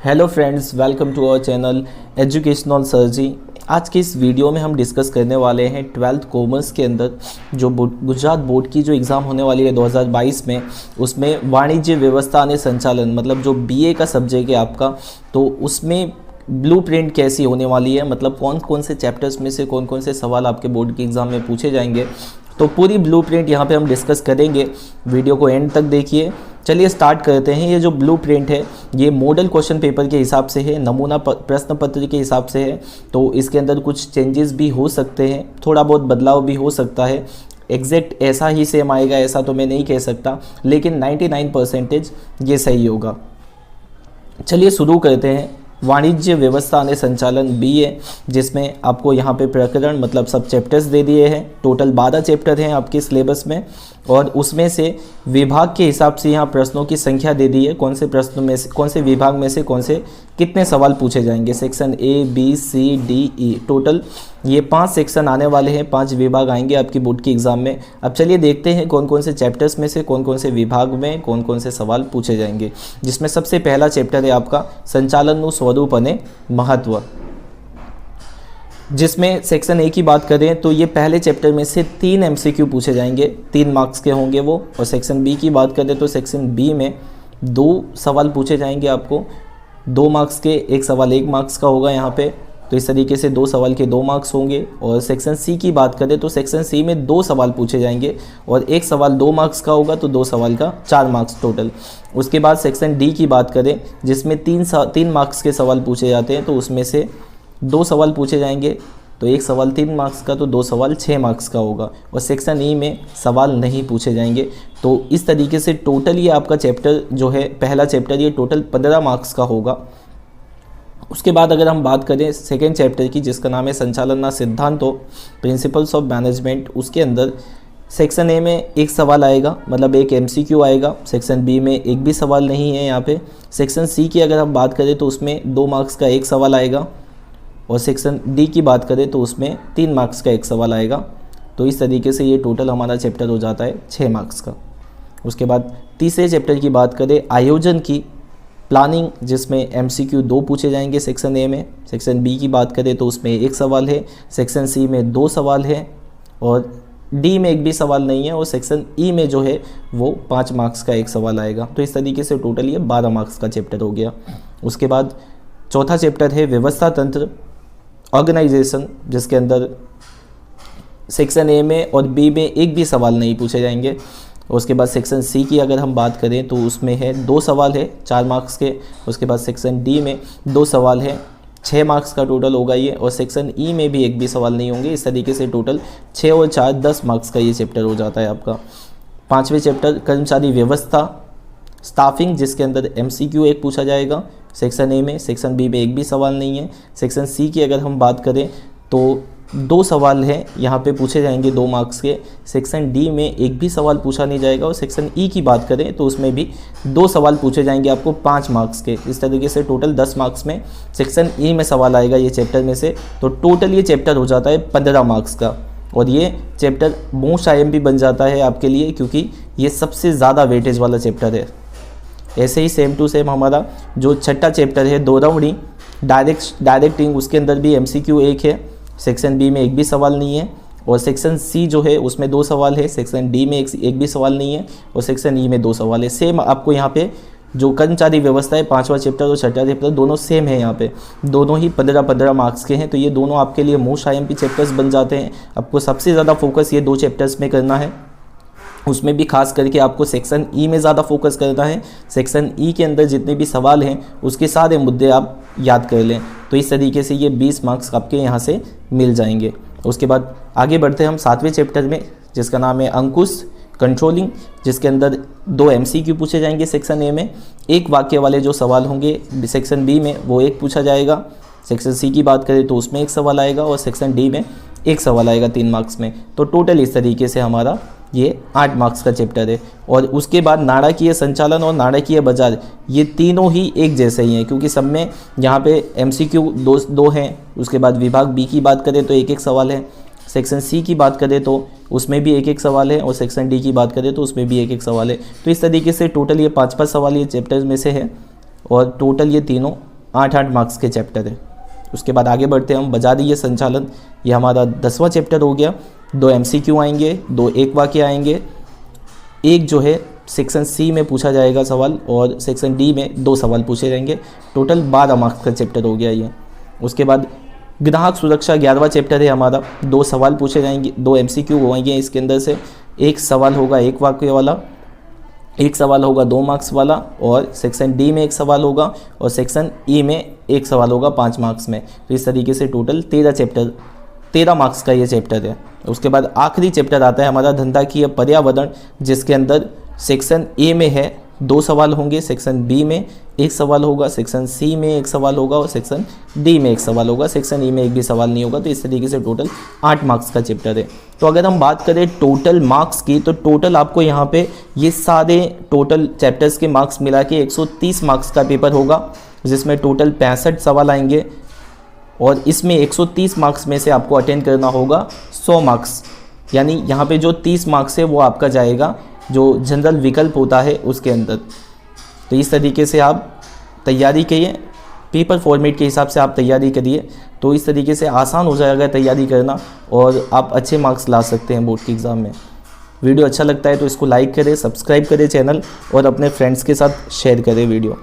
Hello friends, welcome to our channel educational Sirji. आज के इस वीडियो में हम डिस्कस करने वाले हैं 12th कॉमर्स के अंदर जो गुजरात बोर्ड की जो एग्ज़ाम होने वाली है 2022 में, उसमें वाणिज्य व्यवस्था और संचालन मतलब जो बीए का सब्जेक्ट है आपका, तो उसमें ब्लूप्रिंट कैसी होने वाली है, मतलब कौन कौन से चैप्टर्स में से कौन कौन से सवाल आपके बोर्ड के एग्ज़ाम में पूछे जाएंगे, तो पूरी ब्लूप्रिंट यहाँ पे हम डिस्कस करेंगे। वीडियो को एंड तक देखिए। चलिए स्टार्ट करते हैं। ये जो ब्लूप्रिंट है ये मॉडल क्वेश्चन पेपर के हिसाब से है, नमूना प्रश्न पत्र के हिसाब से है, तो इसके अंदर कुछ चेंजेस भी हो सकते हैं, थोड़ा बहुत बदलाव भी हो सकता है। एग्जैक्ट ऐसा ही सेम आएगा ऐसा तो मैं नहीं कह सकता, लेकिन 99% ये सही होगा। चलिए शुरू करते हैं। वाणिज्य व्यवस्था और संचालन बीए, जिसमें आपको यहाँ पे प्रकरण मतलब सब चैप्टर्स दे दिए हैं। टोटल 12 चैप्टर हैं आपके सिलेबस में, और उसमें से विभाग के हिसाब से यहाँ प्रश्नों की संख्या दे दी है, कौन से प्रश्नों में से, कौन से विभाग में से कौन से कितने सवाल पूछे जाएंगे। Section A B C D E, total ये 5 सेक्शन आने वाले हैं, 5 विभाग आएंगे आपकी बोर्ड की एग्ज़ाम में। अब चलिए देखते हैं कौन कौन से चैप्टर्स में से कौन कौन से विभाग में कौन कौन से सवाल पूछे जाएंगे। जिसमें सबसे पहला चैप्टर है आपका संचालन स्वरूप और महत्व, जिसमें सेक्शन ए की बात करें तो ये पहले चैप्टर में से 3 एमसीक्यू पूछे जाएंगे, 3 मार्क्स के होंगे वो। और सेक्शन बी की बात करें तो सेक्शन बी में 2 सवाल पूछे जाएंगे आपको, 2 मार्क्स के, एक सवाल 1 मार्क्स का होगा यहाँ पे, तो इस तरीके से 2 सवाल के 2 मार्क्स होंगे। और सेक्शन सी की बात करें तो सेक्शन सी में 2 सवाल पूछे जाएंगे, और एक सवाल 2 मार्क्स का होगा, तो 2 सवाल का 4 मार्क्स टोटल। उसके बाद सेक्शन डी की बात करें जिसमें 3 मार्क्स के सवाल पूछे जाते हैं, तो उसमें से 2 सवाल पूछे जाएंगे, तो एक सवाल 3 मार्क्स का, तो 2 सवाल 6 मार्क्स का होगा। और सेक्शन ई में सवाल नहीं पूछे जाएंगे। तो इस तरीके से टोटल ये आपका चैप्टर जो है, पहला चैप्टर, ये टोटल 15 मार्क्स का होगा। उसके बाद अगर हम बात करें सेकेंड चैप्टर की, जिसका नाम है संचालन सिद्धांतों प्रिंसिपल्स ऑफ मैनेजमेंट, उसके अंदर सेक्शन ए में एक सवाल आएगा, मतलब एक एमसीक्यू आएगा। सेक्शन बी में एक भी सवाल नहीं है यहाँ पे। सेक्शन सी की अगर हम बात करें तो उसमें 2 मार्क्स का एक सवाल आएगा, और सेक्शन डी की बात करें तो उसमें 3 मार्क्स का एक सवाल आएगा। तो इस तरीके से ये टोटल हमारा चैप्टर हो जाता है 6 मार्क्स का। उसके बाद तीसरे चैप्टर की बात करें आयोजन की प्लानिंग, जिसमें एमसीक्यू 2 पूछे जाएंगे सेक्शन ए में। सेक्शन बी की बात करें तो उसमें 1 सवाल है, सेक्शन सी में 2 सवाल है, और डी में एक भी सवाल नहीं है, और सेक्शन ई में जो है वो 5 मार्क्स का एक सवाल आएगा। तो इस तरीके से टोटल ये 12 मार्क्स का चैप्टर हो गया। उसके बाद चौथा चैप्टर है व्यवस्था तंत्र ऑर्गेनाइजेशन, जिसके अंदर सेक्शन ए में और बी में एक भी सवाल नहीं पूछे जाएंगे। उसके बाद सेक्शन सी की अगर हम बात करें तो उसमें है 2 सवाल है 4 मार्क्स के। उसके बाद सेक्शन डी में 2 सवाल है, 6 मार्क्स का टोटल होगा ये, और सेक्शन ई में भी एक भी सवाल नहीं होंगे। इस तरीके से टोटल 6 और 4 10 मार्क्स का ये चैप्टर हो जाता है आपका। 5वें चैप्टर कर्मचारी व्यवस्था स्टाफिंग, जिसके अंदर एमसीक्यू 1 पूछा जाएगा सेक्शन ए में। सेक्शन बी में एक भी सवाल नहीं है। सेक्शन सी की अगर हम बात करें तो 2 सवाल हैं यहाँ पे पूछे जाएंगे 2 मार्क्स के। सेक्शन डी में एक भी सवाल पूछा नहीं जाएगा, और सेक्शन ई की बात करें तो उसमें भी 2 सवाल पूछे जाएंगे आपको 5 मार्क्स के। इस तरीके से टोटल 10 मार्क्स में सेक्शन ई में सवाल आएगा ये चैप्टर में से। तो टोटल ये चैप्टर हो जाता है 15 मार्क्स का, और ये चैप्टर मोस्ट आईएमपी बन जाता है आपके लिए, क्योंकि ये सबसे ज़्यादा वेटेज वाला चैप्टर है। ऐसे ही सेम टू सेम हमारा जो छठा चैप्टर है दोहरावणी डायरेक्टिंग, उसके अंदर भी एमसीक्यू 1 है। सेक्शन बी में एक भी सवाल नहीं है, और सेक्शन सी जो है उसमें 2 सवाल है। सेक्शन डी में एक भी सवाल नहीं है, और सेक्शन ई में 2 सवाल है। सेम आपको यहाँ पे जो कर्मचारी व्यवस्था है 5वां चैप्टर और छठा चैप्टर दोनों सेम है, यहाँ पे दोनों ही 15-15 मार्क्स के हैं। तो ये दोनों आपके लिए मोस्ट आईएमपी चैप्टर्स बन जाते हैं। आपको सबसे ज़्यादा फोकस ये 2 चैप्टर्स में करना है, उसमें भी खास करके आपको सेक्शन ई में ज़्यादा फोकस करना है। सेक्शन ई के अंदर जितने भी सवाल हैं उसके सारे मुद्दे आप याद कर लें। तो इस तरीके से ये 20 मार्क्स आपके यहाँ से मिल जाएंगे। उसके बाद आगे बढ़ते हैं हम 7वें चैप्टर में, जिसका नाम है अंकुश कंट्रोलिंग, जिसके अंदर 2 एमसीक्यू पूछे जाएंगे सेक्शन ए में। 1 वाक्य वाले जो सवाल होंगे सेक्शन बी में वो 1 पूछा जाएगा। सेक्शन सी की बात करें तो उसमें 1 सवाल आएगा, और सेक्शन डी में 1 सवाल आएगा 3 मार्क्स में। तो टोटल इस तरीके से हमारा ये 8 मार्क्स का चैप्टर है। और उसके बाद नाटकीय संचालन और नाटकीय बाजार, ये तीनों ही एक जैसे ही हैं, क्योंकि सब में यहाँ पे एमसीक्यू 2 हैं। उसके बाद विभाग बी की बात करें तो 1-1 सवाल है। सेक्शन सी की बात करें तो उसमें भी 1-1 सवाल है, और सेक्शन डी की बात करें तो उसमें भी 1-1 सवाल है। तो इस तरीके से टोटल ये 5-5 सवाल ये चैप्टर्स में से है, और टोटल ये तीनों 8 मार्क्स के चैप्टर है। उसके बाद आगे बढ़ते हैं हम, बजारीय संचालन, ये हमारा 10वां चैप्टर हो गया। 2 MCQ आएंगे, 2 एक वाक्य आएंगे, एक जो है सेक्शन सी में पूछा जाएगा सवाल और सेक्शन डी में 2 सवाल पूछे जाएंगे। टोटल 12 मार्क्स का चैप्टर हो गया ये। उसके बाद ग्राहक सुरक्षा 11वां चैप्टर है हमारा। 2 सवाल पूछे जाएंगे, 2 MCQ होंगे इसके अंदर से। एक सवाल होगा एक वाक्य वाला, एक सवाल होगा 2 मार्क्स वाला, और सेक्शन डी में एक सवाल होगा और सेक्शन ई में एक सवाल होगा 5 मार्क्स में। तो इस तरीके से टोटल 13 मार्क्स का ये चैप्टर है। उसके बाद आखिरी चैप्टर आता है हमारा धनताकीय पर्यावरण, जिसके अंदर सेक्शन ए में है 2 सवाल होंगे, सेक्शन बी में एक सवाल होगा, सेक्शन सी में एक सवाल होगा और सेक्शन डी में एक सवाल होगा, सेक्शन ई में एक भी सवाल नहीं होगा। तो इस तरीके से टोटल 8 मार्क्स का चैप्टर है। तो अगर हम बात करें टोटल मार्क्स की, तो टोटल आपको यहाँ पे ये सारे टोटल चैप्टर्स के मार्क्स मिला के 130 मार्क्स का पेपर होगा, जिसमें टोटल 65 सवाल आएंगे और इसमें 130 मार्क्स में से आपको अटेंड करना होगा 100 मार्क्स। यानी यहाँ पे जो 30 मार्क्स है वो आपका जाएगा जो जनरल विकल्प होता है उसके अंदर। तो इस तरीके से आप तैयारी करिए, पेपर फॉर्मेट के हिसाब से आप तैयारी करिए, तो इस तरीके से आसान हो जाएगा तैयारी करना और आप अच्छे मार्क्स ला सकते हैं बोर्ड के एग्ज़ाम में। वीडियो अच्छा लगता है तो इसको लाइक करें, सब्सक्राइब करें चैनल और अपने फ्रेंड्स के साथ शेयर करें वीडियो।